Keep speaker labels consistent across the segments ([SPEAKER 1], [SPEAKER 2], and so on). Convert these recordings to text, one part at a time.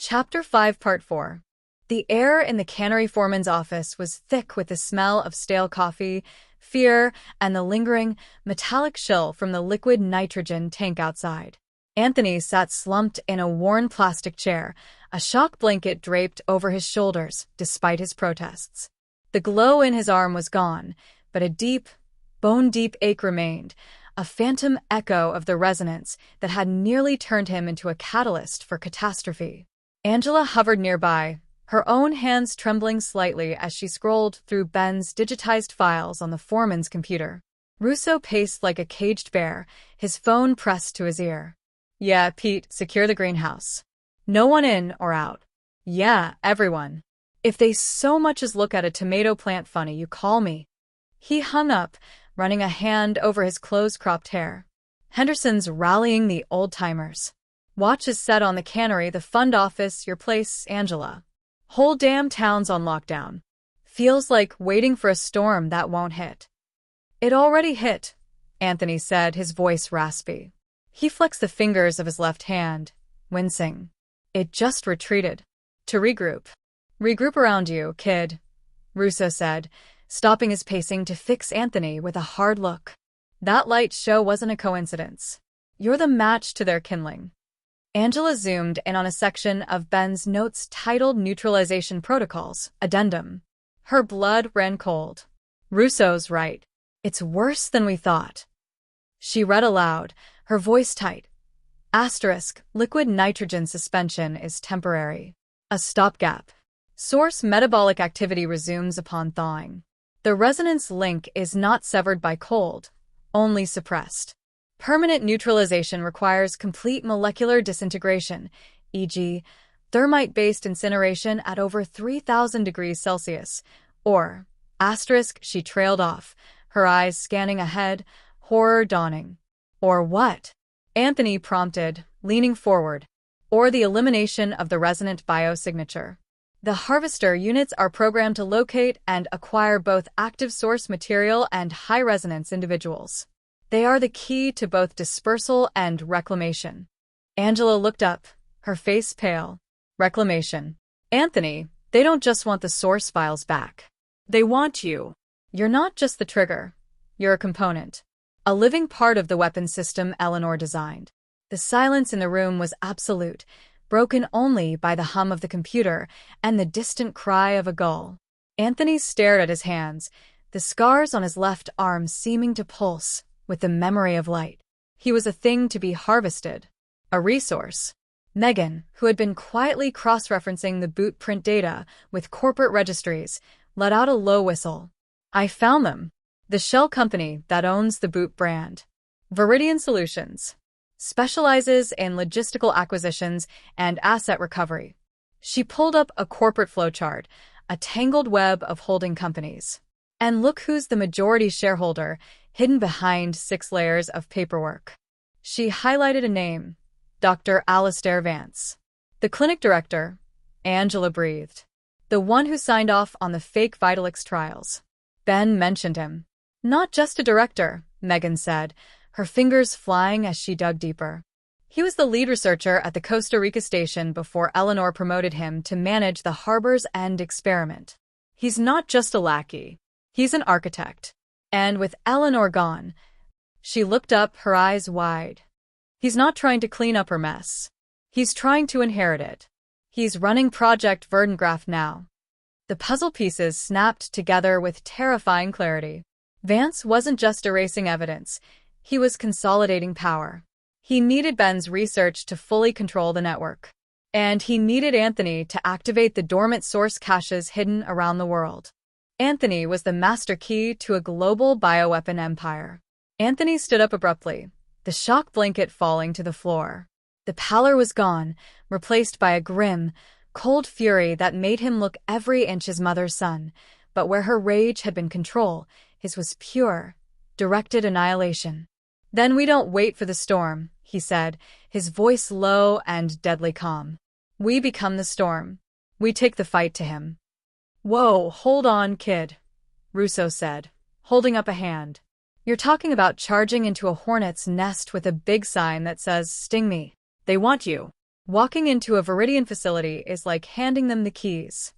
[SPEAKER 1] Chapter 5 Part 4. The air in the cannery foreman's office was thick with the smell of stale coffee, fear, and the lingering, metallic chill from the liquid nitrogen tank outside. Anthony sat slumped in a worn plastic chair, a shock blanket draped over his shoulders, despite his protests. The glow in his arm was gone, but a deep, bone-deep ache remained, a phantom echo of the resonance that had nearly turned him into a catalyst for catastrophe. Angela hovered nearby, her own hands trembling slightly as she scrolled through Ben's digitized files on the foreman's computer. Russo paced like a caged bear, his phone pressed to his ear. "Yeah, Pete, secure the greenhouse. No one in or out." "Yeah, everyone. If they so much as look at a tomato plant funny, you call me." He hung up, running a hand over his close-cropped hair. "Henderson's rallying the old-timers. Watch is set on the cannery, the fund office, your place, Angela. Whole damn town's on lockdown. Feels like waiting for a storm that won't hit." "It already hit," Anthony said, his voice raspy. He flexed the fingers of his left hand, wincing. "It just retreated. To regroup." "Regroup around you, kid," Russo said, stopping his pacing to fix Anthony with a hard look. "That light show wasn't a coincidence. You're the match to their kindling." Angela zoomed in on a section of Ben's notes titled Neutralization Protocols, Addendum. Her blood ran cold. "Russo's right. It's worse than we thought." She read aloud, her voice tight. Asterisk, liquid nitrogen suspension is temporary. A stopgap. Source metabolic activity resumes upon thawing. The resonance link is not severed by cold, only suppressed. Permanent neutralization requires complete molecular disintegration, e.g., thermite-based incineration at over 3,000 degrees Celsius, or, asterisk, she trailed off, her eyes scanning ahead, horror dawning. "Or what?" Anthony prompted, leaning forward. "Or the elimination of the resonant biosignature. The harvester units are programmed to locate and acquire both active source material and high-resonance individuals. They are the key to both dispersal and reclamation." Angela looked up, her face pale. "Reclamation. Anthony, they don't just want the source files back. They want you. You're not just the trigger. You're a component. A living part of the weapon system Eleanor designed." The silence in the room was absolute, broken only by the hum of the computer and the distant cry of a gull. Anthony stared at his hands, the scars on his left arm seeming to pulse with the memory of light. He was a thing to be harvested. A resource. Megan, who had been quietly cross-referencing the boot print data with corporate registries, let out a low whistle. "I found them. The shell company that owns the boot brand. Viridian Solutions. Specializes in logistical acquisitions and asset recovery." She pulled up a corporate flowchart, a tangled web of holding companies. "And look who's the majority shareholder, hidden behind 6 layers of paperwork." She highlighted a name, Dr. Alistair Vance. "The clinic director," Angela breathed. "The one who signed off on the fake Vitalix trials." Ben mentioned him. "Not just a director," Megan said, her fingers flying as she dug deeper. "He was the lead researcher at the Costa Rica station before Eleanor promoted him to manage the Harbor's End experiment. He's not just a lackey. He's an architect. And with Eleanor gone," she looked up, her eyes wide. "He's not trying to clean up her mess. He's trying to inherit it. He's running Project Verdengraph now." The puzzle pieces snapped together with terrifying clarity. Vance wasn't just erasing evidence. He was consolidating power. He needed Ben's research to fully control the network. And he needed Anthony to activate the dormant source caches hidden around the world. Anthony was the master key to a global bioweapon empire. Anthony stood up abruptly, the shock blanket falling to the floor. The pallor was gone, replaced by a grim, cold fury that made him look every inch his mother's son, but where her rage had been control, his was pure, directed annihilation. "Then we don't wait for the storm," he said, his voice low and deadly calm. "We become the storm. We take the fight to him." "Whoa, hold on, kid," Russo said, holding up a hand. "You're talking about charging into a hornet's nest with a big sign that says, 'Sting me. They want you.'" Walking into a Viridian facility is like handing them the keys.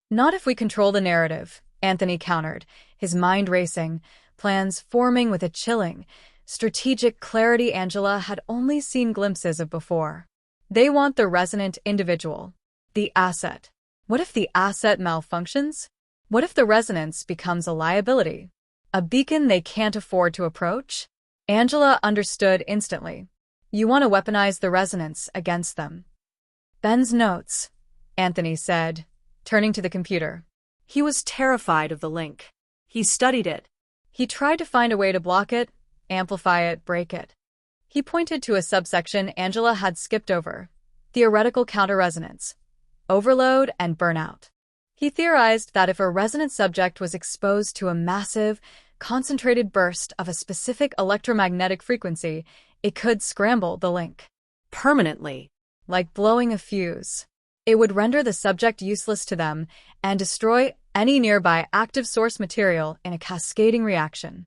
[SPEAKER 1] Not if we control the narrative, Anthony countered, his mind racing, plans forming with a chilling, strategic clarity Angela had only seen glimpses of before. They want the resonant individual, the asset. What if the asset malfunctions? What if the resonance becomes a liability? A beacon they can't afford to approach? Angela understood instantly. You want to weaponize the resonance against them. Ben's notes, Anthony said, turning to the computer. He was terrified of the link. He studied it. He tried to find a way to block it, amplify it, break it. He pointed to a subsection Angela had skipped over: theoretical counter-resonance, overload, and burnout. He theorized that if a resonant subject was exposed to a massive, concentrated burst of a specific electromagnetic frequency, it could scramble the link permanently, like blowing a fuse. It would render the subject useless to them and destroy any nearby active source material in a cascading reaction.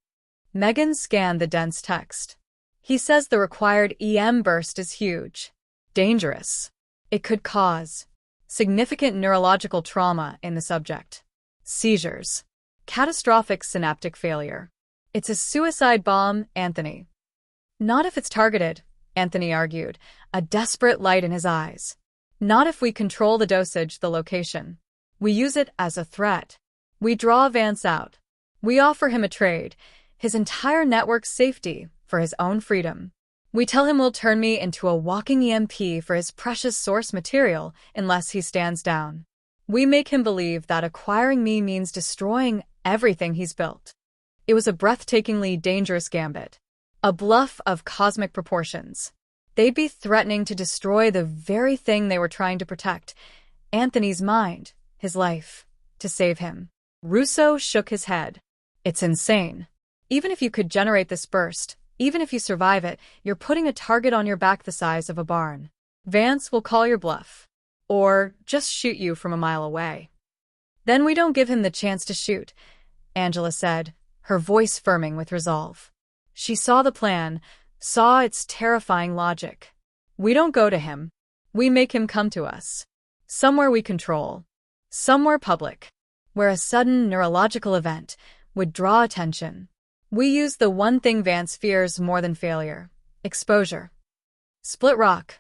[SPEAKER 1] Megan scanned the dense text. He says the required EM burst is huge. Dangerous. It could cause significant neurological trauma in the subject. Seizures. Catastrophic synaptic failure. It's a suicide bomb, Anthony. Not if it's targeted, Anthony argued, a desperate light in his eyes. Not if we control the dosage, the location. We use it as a threat. We draw Vance out. We offer him a trade, his entire network's safety, for his own freedom. We tell him we'll turn me into a walking EMP for his precious source material unless he stands down. We make him believe that acquiring me means destroying everything he's built. It was a breathtakingly dangerous gambit. A bluff of cosmic proportions. They'd be threatening to destroy the very thing they were trying to protect, Anthony's mind, his life, to save him. Russo shook his head. It's insane. Even if you could generate this burst, even if you survive it, you're putting a target on your back the size of a barn. Vance will call your bluff. Or just shoot you from a mile away. Then we don't give him the chance to shoot, Angela said, her voice firming with resolve. She saw the plan, saw its terrifying logic. We don't go to him. We make him come to us. Somewhere we control. Somewhere public. Where a sudden neurological event would draw attention. We use the one thing Vance fears more than failure: exposure. Split Rock,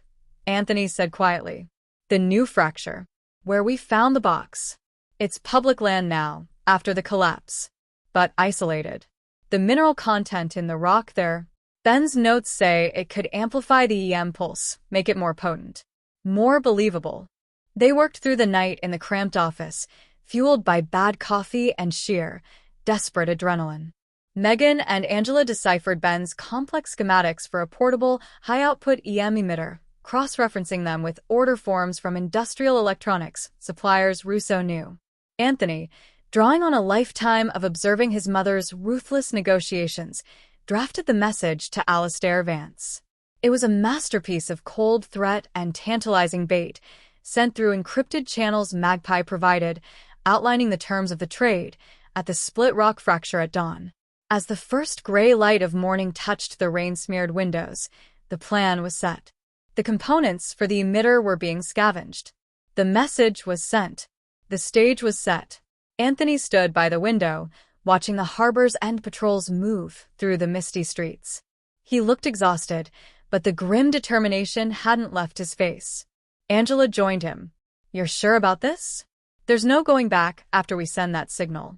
[SPEAKER 1] Anthony said quietly. The new fracture. Where we found the box. It's public land now, after the collapse. But isolated. The mineral content in the rock there. Ben's notes say it could amplify the EM pulse, make it more potent. More believable. They worked through the night in the cramped office, fueled by bad coffee and sheer, desperate adrenaline. Megan and Angela deciphered Ben's complex schematics for a portable, high-output EM emitter, cross-referencing them with order forms from industrial electronics suppliers Russo knew. Anthony, drawing on a lifetime of observing his mother's ruthless negotiations, drafted the message to Alistair Vance. It was a masterpiece of cold threat and tantalizing bait, sent through encrypted channels Magpie provided, outlining the terms of the trade, at the Split Rock fracture at dawn. As the first gray light of morning touched the rain-smeared windows, the plan was set. The components for the emitter were being scavenged. The message was sent. The stage was set. Anthony stood by the window, watching the harbor's end patrols move through the misty streets. He looked exhausted, but the grim determination hadn't left his face. Angela joined him. You're sure about this? There's no going back after we send that signal.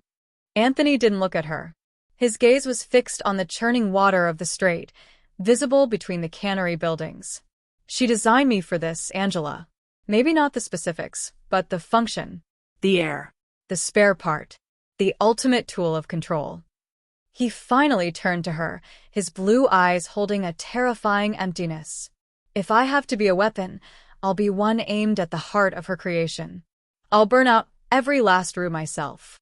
[SPEAKER 1] Anthony didn't look at her. His gaze was fixed on the churning water of the strait, visible between the cannery buildings. She designed me for this, Angela. Maybe not the specifics, but the function. The air. The spare part. The ultimate tool of control. He finally turned to her, his blue eyes holding a terrifying emptiness. If I have to be a weapon, I'll be one aimed at the heart of her creation. I'll burn out every last room myself.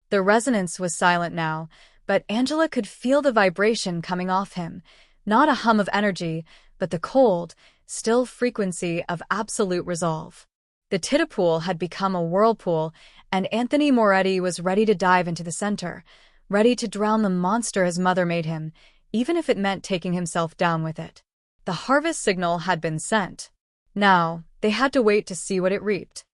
[SPEAKER 1] The resonance was silent now, but Angela could feel the vibration coming off him, not a hum of energy, but the cold, still frequency of absolute resolve. The Titapool had become a whirlpool, and Anthony Moretti was ready to dive into the center, ready to drown the monster his mother made him, even if it meant taking himself down with it. The harvest signal had been sent. Now, they had to wait to see what it reaped.